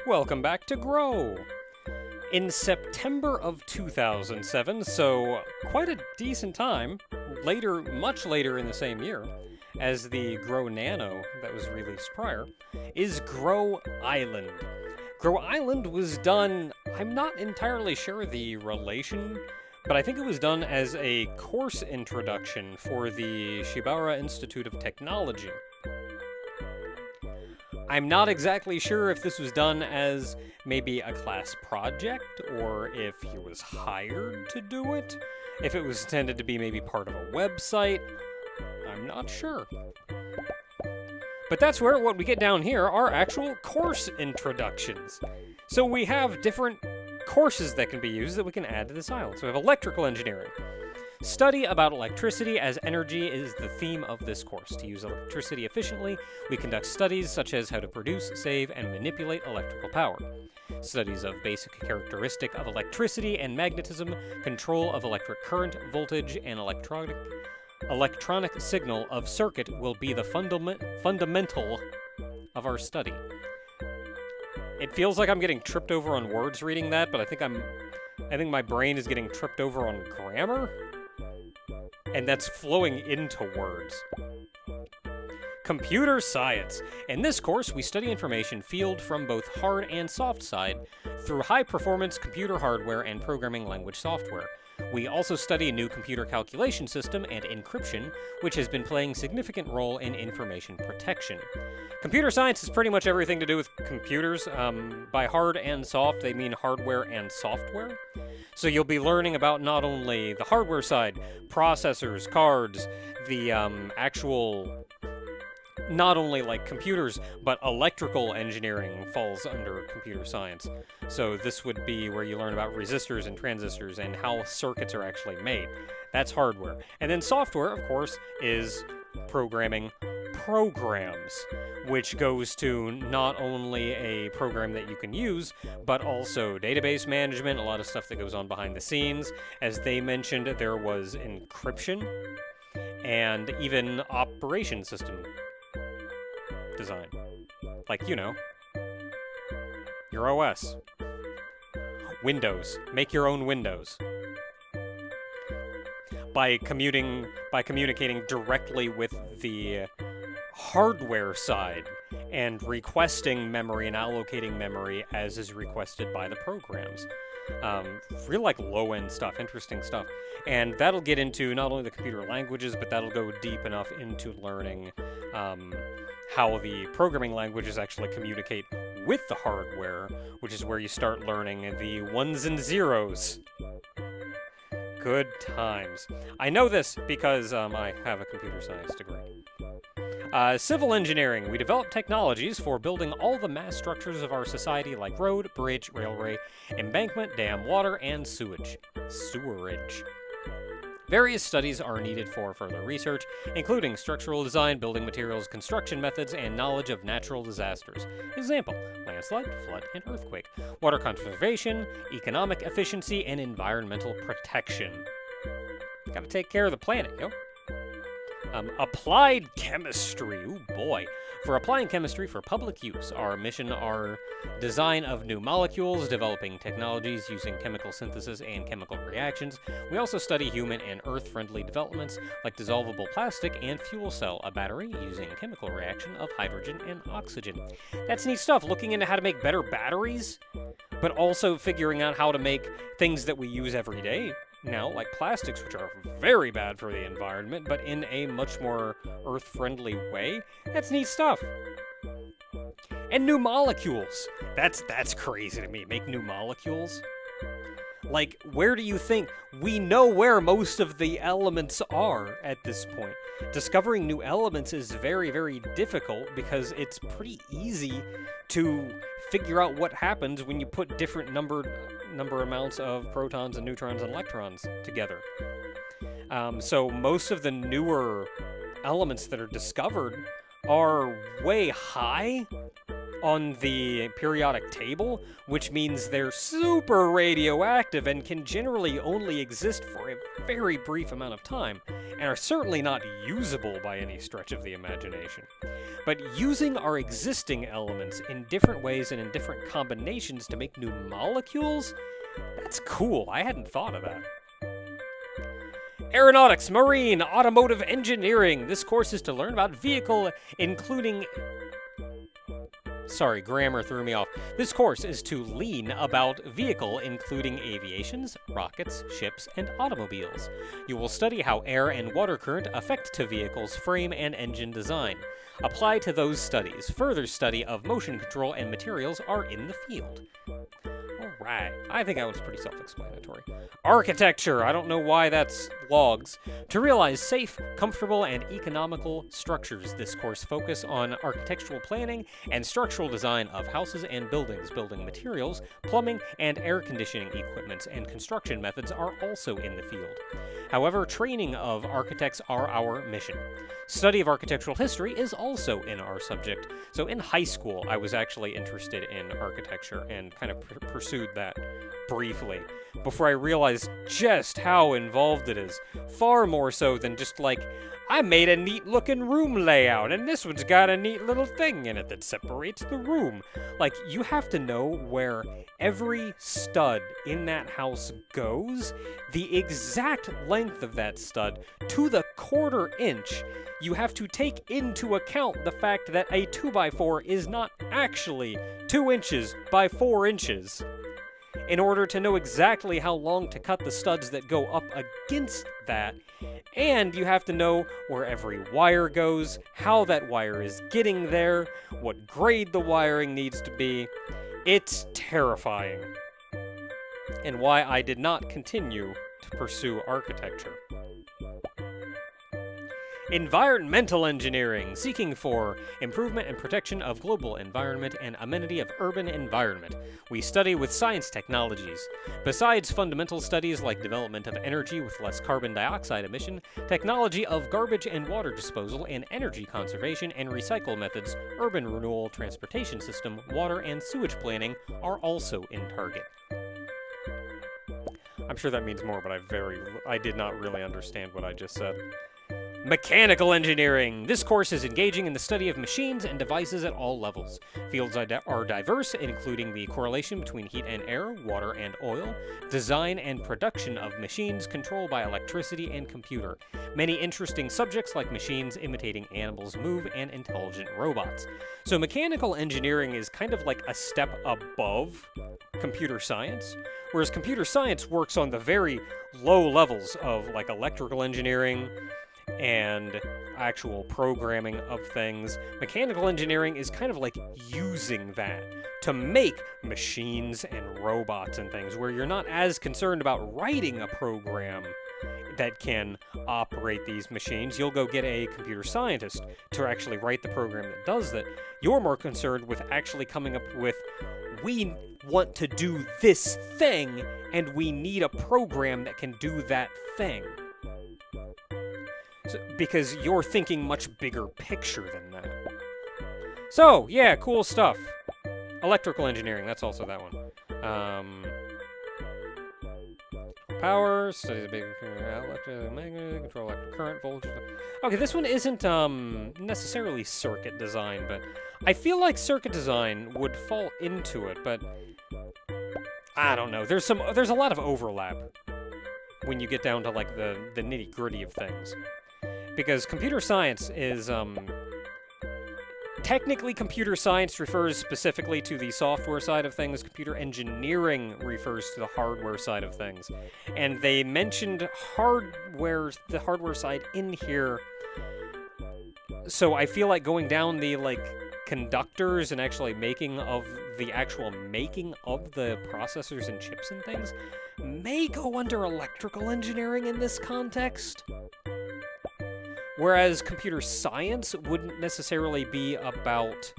Welcome back to Grow! In September of 2007, so quite a decent time, later, much later in the same year, as the Grow Nano that was released prior, is Grow Island. Grow Island was done, I'm not entirely sure the relation, but I think it was done as a course introduction for the Shibara Institute of Technology. I'm not exactly sure if this was done as maybe a class project, or if he was hired to do it, if it was intended to be maybe part of a website. I'm not sure. But that's where what we get down here are actual course introductions. So we have different courses that can be used that we can add to this island. So we have electrical engineering. Study about electricity as energy is the theme of this course. To use electricity efficiently, we conduct studies such as how to produce, save, and manipulate electrical power. Studies of basic characteristic of electricity and magnetism, control of electric current, voltage, and electronic signal of circuit will be the fundamental of our study. It feels like I'm getting tripped over on words reading that, but I think my brain is getting tripped over on grammar, and that's flowing into words. Computer science. In this course, we study information field from both hard and soft side through high-performance computer hardware and programming language software. We also study a new computer calculation system and encryption, which has been playing a significant role in information protection. Computer science is pretty much everything to do with computers. By hard and soft, they mean hardware and software. So you'll be learning about not only the hardware side, processors, cards, the actual, not only like computers, but electrical engineering falls under computer science. So this would be where you learn about resistors and transistors and how circuits are actually made. That's hardware. And then software, of course, is programming programs, which goes to not only a program that you can use, but also database management, a lot of stuff that goes on behind the scenes. As they mentioned, there was encryption and even operation system design. Like, you know, your OS. Windows. Make your own Windows. By communicating directly with the hardware side and requesting memory and allocating memory as is requested by the programs. Real like low-end stuff, interesting stuff. And that'll get into not only the computer languages, but that'll go deep enough into learning how the programming languages actually communicate with the hardware, which is where you start learning the ones and zeros. Good times. I know this because I have a computer science degree. Civil engineering. We develop technologies for building all the mass structures of our society like road, bridge, railway, embankment, dam, water, and sewerage. Various studies are needed for further research, including structural design, building materials, construction methods, and knowledge of natural disasters. Example, landslide, flood, and earthquake. Water conservation, economic efficiency, and environmental protection. Gotta take care of the planet, yo. Applied chemistry. Ooh, boy. For applying chemistry for public use, our mission are design of new molecules, developing technologies using chemical synthesis and chemical reactions. We also study human and earth-friendly developments like dissolvable plastic and fuel cell, a battery using chemical reaction of hydrogen and oxygen. That's neat stuff, looking into how to make better batteries, but also figuring out how to make things that we use every day now, like plastics, which are very bad for the environment, but in a much more earth-friendly way. That's neat stuff. And new molecules. That's crazy to me. Make new molecules? Like, where do you think? We know where most of the elements are at this point. Discovering new elements is very, very difficult because it's pretty easy to figure out what happens when you put different number amounts of protons and neutrons and electrons together. So most of the newer elements that are discovered are way high on the periodic table, which means they're super radioactive and can generally only exist for a very brief amount of time, and are certainly not usable by any stretch of the imagination. but using our existing elements in different ways and in different combinations to make new molecules? That's cool. I hadn't thought of that. Aeronautics, Marine, Automotive Engineering. This course is to learn about vehicle, including... Sorry, grammar threw me off. This course is to learn about vehicle, including aviations, rockets, ships, and automobiles. You will study how air and water current affect to vehicles' frame and engine design. Apply to those studies. Further study of motion control and materials are in the field. Alright, I think that one's pretty self-explanatory. Architecture, I don't know why that's logs. To realize safe, comfortable, and economical structures, this course focus on architectural planning and structural design of houses and buildings. Building materials, plumbing, and air conditioning equipment and construction methods are also in the field. However, training of architects are our mission. Study of architectural history is also in our subject. So in high school, I was actually interested in architecture and kind of pursued that briefly before I realized just how involved it is. Far more so than just like, I made a neat looking room layout and this one's got a neat little thing in it that separates the room. Like, you have to know where every stud in that house goes, the exact length of that stud to the quarter inch. You have to take into account the fact that a 2x4 is not actually 2 inches by 4 inches, in order to know exactly how long to cut the studs that go up against that. And you have to know where every wire goes, how that wire is getting there, what grade the wiring needs to be. It's terrifying. And why I did not continue to pursue architecture. Environmental engineering, seeking for improvement and protection of global environment and amenity of urban environment. We study with science technologies. Besides fundamental studies like development of energy with less carbon dioxide emission, technology of garbage and water disposal and energy conservation and recycle methods, urban renewal, transportation system, water and sewage planning are also in target. I'm sure that means more, but I did not really understand what I just said. Mechanical engineering. This course is engaging in the study of machines and devices at all levels. Fields are diverse, including the correlation between heat and air, water and oil, design and production of machines controlled by electricity and computer. Many interesting subjects like machines imitating animals move and intelligent robots. So mechanical engineering is kind of like a step above computer science, whereas computer science works on the very low levels of like electrical engineering and actual programming of things. Mechanical engineering is kind of like using that to make machines and robots and things, where you're not as concerned about writing a program that can operate these machines. You'll go get a computer scientist to actually write the program that does that. You're more concerned with actually coming up with, we want to do this thing, and we need a program that can do that thing. So, because you're thinking much bigger picture than that. So, yeah, cool stuff. Electrical engineering, that's also that one. Power, study the big electric, control electric current, voltage. Okay, this one isn't necessarily circuit design, but I feel like circuit design would fall into it, but I don't know. There's a lot of overlap when you get down to like the nitty-gritty of things. Because computer science is, technically computer science refers specifically to the software side of things. Computer engineering refers to the hardware side of things. And they mentioned the hardware side in here. So I feel like going down the, like, conductors and actually making of the processors and chips and things may go under electrical engineering in this context. Whereas computer science wouldn't necessarily be about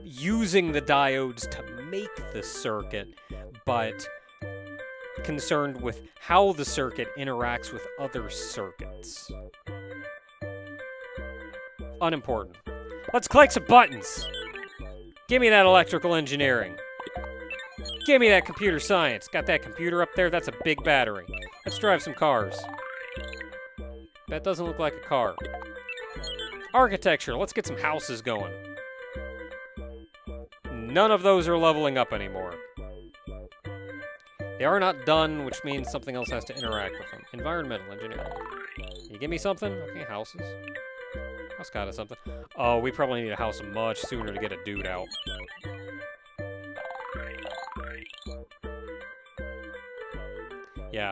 using the diodes to make the circuit, but concerned with how the circuit interacts with other circuits. Unimportant. Let's click some buttons. Give me that electrical engineering. Give me that computer science. Got that computer up there? That's a big battery. Let's drive some cars. That doesn't look like a car. Architecture. Let's get some houses going. None of those are leveling up anymore. They are not done, which means something else has to interact with them. Environmental engineering. You give me something? Okay, houses. House got us something. Oh, we probably need a house much sooner to get a dude out. Yeah.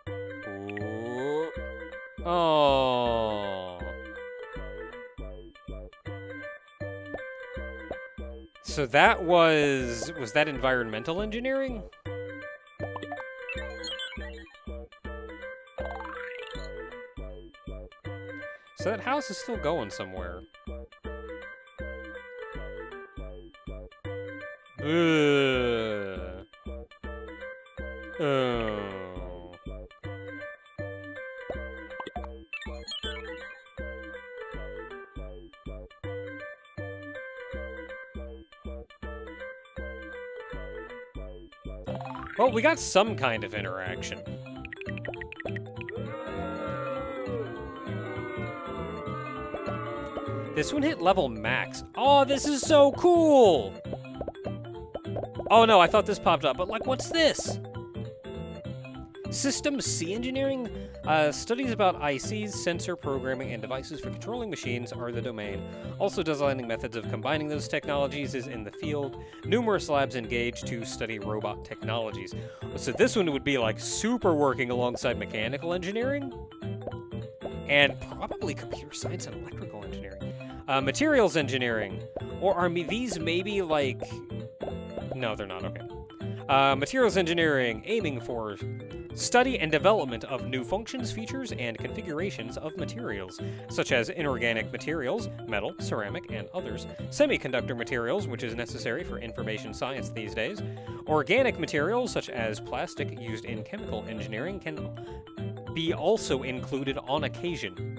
Ooh. Oh. So that was that environmental engineering? So that house is still going somewhere. Ugh. Oh. Well, we got some kind of interaction. This one hit level max. Oh, this is so cool! Oh no, I thought this popped up, but like, what's this? System C engineering? Studies about ICs, sensor programming, and devices for controlling machines are the domain. Also, designing methods of combining those technologies is in the field. Numerous labs engaged to study robot technologies. So this one would be like super working alongside mechanical engineering? And probably computer science and electrical engineering. Materials engineering. Or are these maybe like... No, they're not. Okay. Materials engineering, aiming for study and development of new functions, features, and configurations of materials, such as inorganic materials, metal, ceramic, and others, semiconductor materials, which is necessary for information science these days, organic materials, such as plastic used in chemical engineering, can be also included on occasion.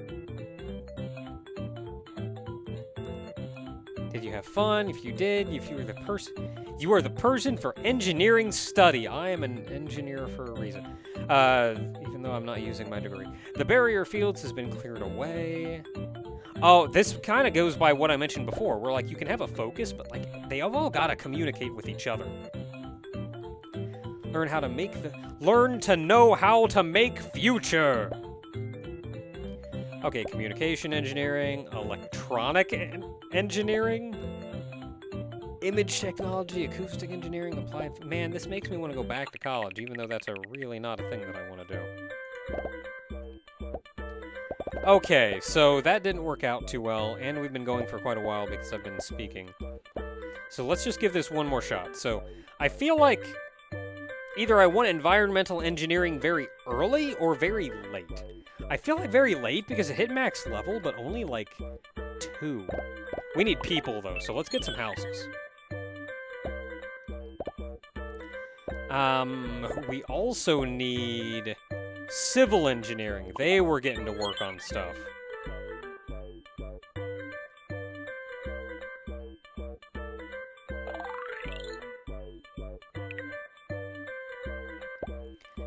Did you have fun? If you did, if you were the person... You are the person for engineering study. I am an engineer for a reason. Even though I'm not using my degree. The barrier fields has been cleared away. Oh, this kind of goes by what I mentioned before, where, like, you can have a focus, but, like, they have all got to communicate with each other. Learn how to make the... Learn to know how to make future! Okay, communication engineering, electronic engineering, image technology, acoustic engineering, applied... Man, this makes me want to go back to college, even though that's really not a thing that I want to do. Okay, so that didn't work out too well, and we've been going for quite a while because I've been speaking. So let's just give this one more shot. So I feel like either I want environmental engineering very early or very late. I feel like very late because it hit max level, but only like 2. We need people though, so let's get some houses. We also need civil engineering. They were getting to work on stuff.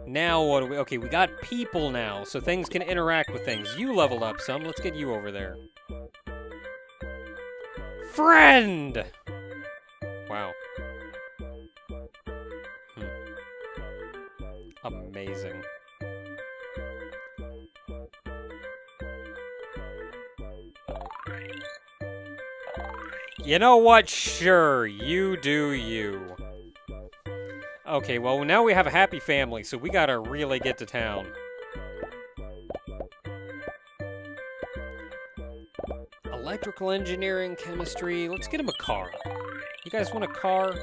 Now what do we... Okay, we got people now, so things can interact with things. You leveled up some. Let's get you over there. Friend! Wow. Amazing. You know what? Sure, you do you. Okay, well, now we have a happy family, so we gotta really get to town. Electrical engineering, chemistry. Let's get him a car. You guys want a car?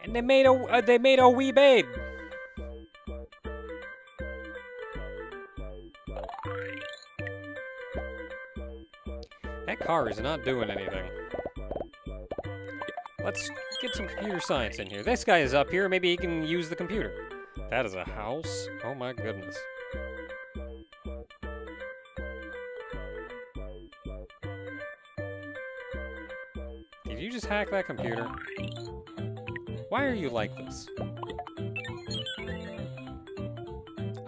And they made a wee babe. That car is not doing anything. Let's get some computer science in here. This guy is up here. Maybe he can use the computer. That is a house. Oh my goodness. Did you just hack that computer? Why are you like this? I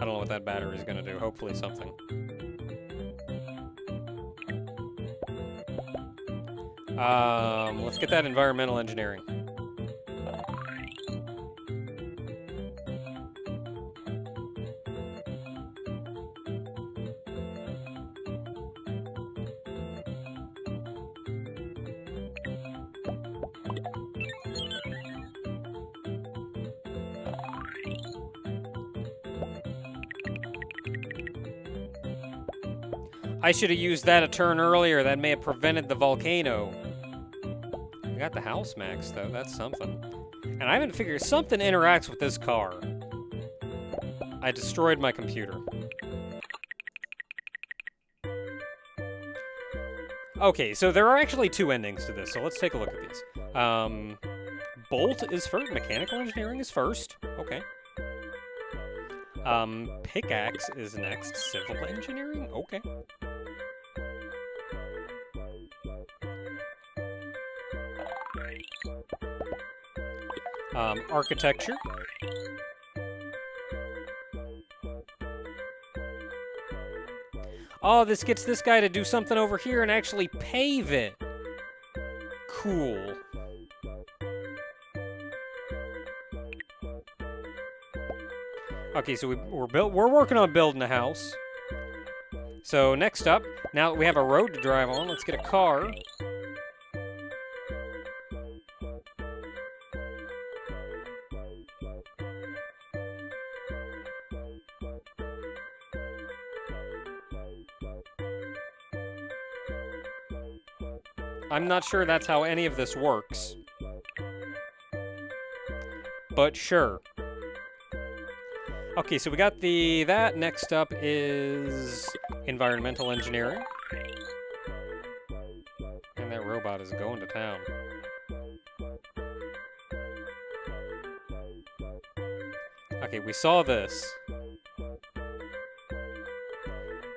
don't know what that battery is going to do. Hopefully something. Let's get that environmental engineering. I should have used that a turn earlier. That may have prevented the volcano. I got the house max, though. That's something. And I haven't figured... Something interacts with this car. I destroyed my computer. Okay, so there are actually two endings to this, so let's take a look at these. Bolt is first. Mechanical engineering is first. Okay. Pickaxe is next. Civil engineering? Okay. Architecture. Oh, this gets this guy to do something over here and actually pave it. Cool. Okay, so we're working on building a house. So next up, now that we have a road to drive on, let's get a car. I'm not sure that's how any of this works. But sure. Okay, so we got that. Next up is environmental engineering. And that robot is going to town. Okay, we saw this.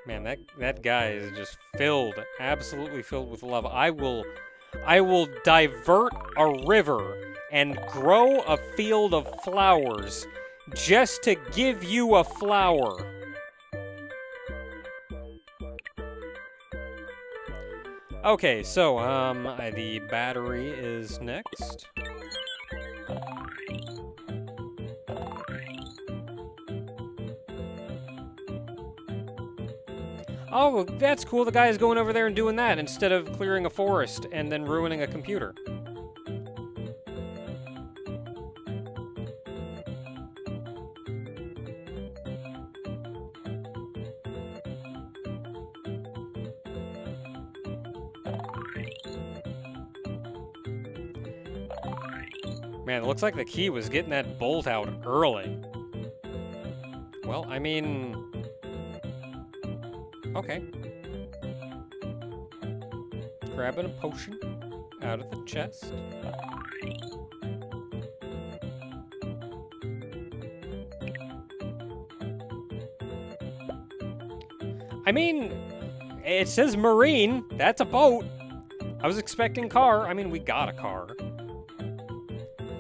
Man, that guy is just filled, absolutely filled with love. I will divert a river and grow a field of flowers just to give you a flower. Okay, so the battery is next. Oh, that's cool. The guy is going over there and doing that instead of clearing a forest and then ruining a computer. Man, it looks like the key was getting that bolt out early. Well, I mean... Okay. Grabbing a potion out of the chest. I mean, it says marine. That's a boat. I was expecting car. I mean, we got a car.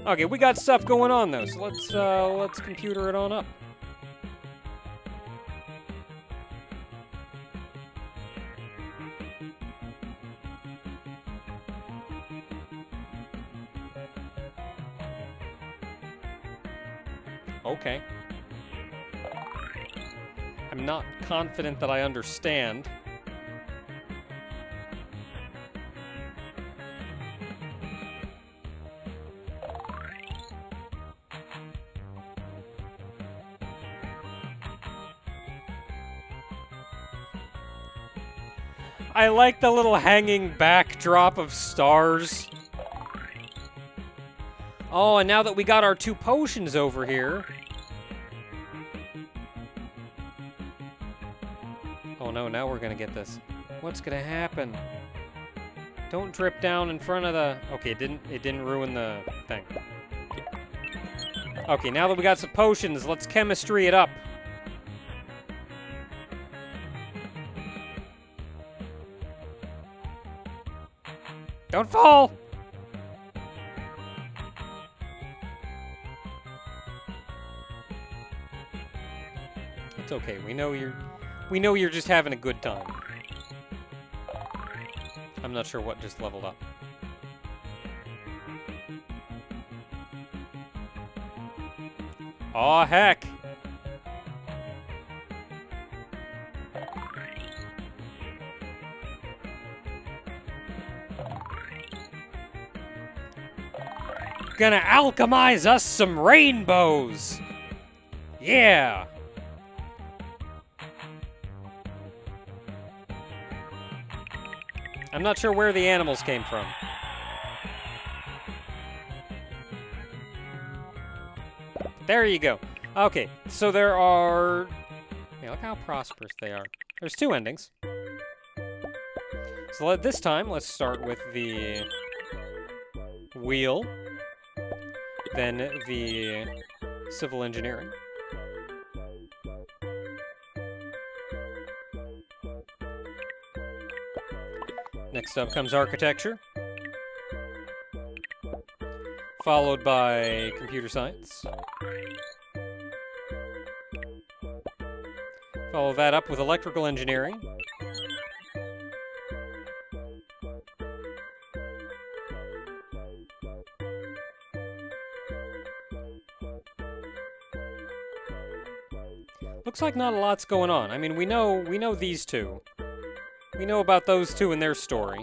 Okay, we got stuff going on though, so let's computer it on up. Okay. I'm not confident that I understand. I like the little hanging backdrop of stars. Oh, and now that we got our 2 potions over here... Oh no, now we're gonna get this. What's gonna happen? Don't drip down in front of the... Okay, it didn't ruin the thing. Okay, now that we got some potions, let's chemistry it up. Don't fall! It's okay. We know you're just having a good time. I'm not sure what just leveled up. Aw, heck. Gonna alchemize us some rainbows. Yeah. I'm not sure where the animals came from. There you go. Okay, so there are... Yeah, look how prosperous they are. There's 2 endings. So this time, let's start with the wheel, then the civil engineering. Next up comes architecture, followed by computer science. Follow that up with electrical engineering. Looks like not a lot's going on. I mean, we know these two. We know about those two and their story.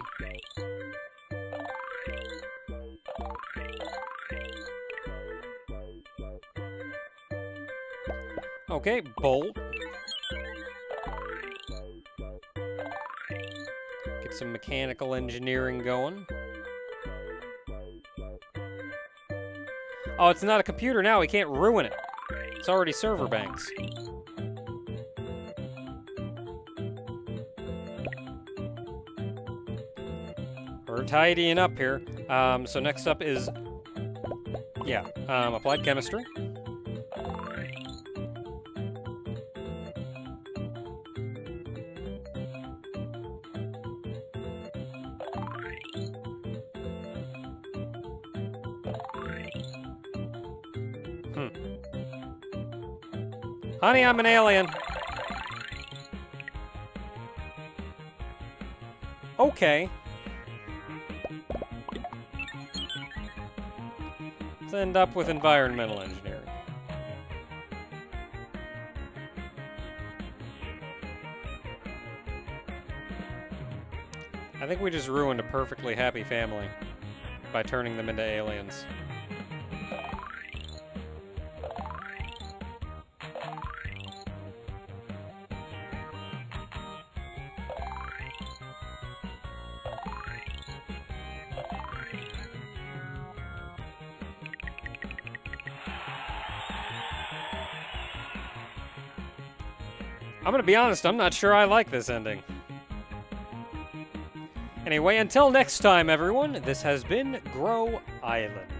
Okay, bolt. Get some mechanical engineering going. Oh, it's not a computer now. We can't ruin it. It's already server banks. We're tidying up here. So next up is, yeah, applied chemistry. Honey, I'm an alien. Okay. Let's end up with environmental engineering. I think we just ruined a perfectly happy family by turning them into aliens. I'm gonna be honest, I'm not sure I like this ending. Anyway, until next time, everyone, this has been Grow Island.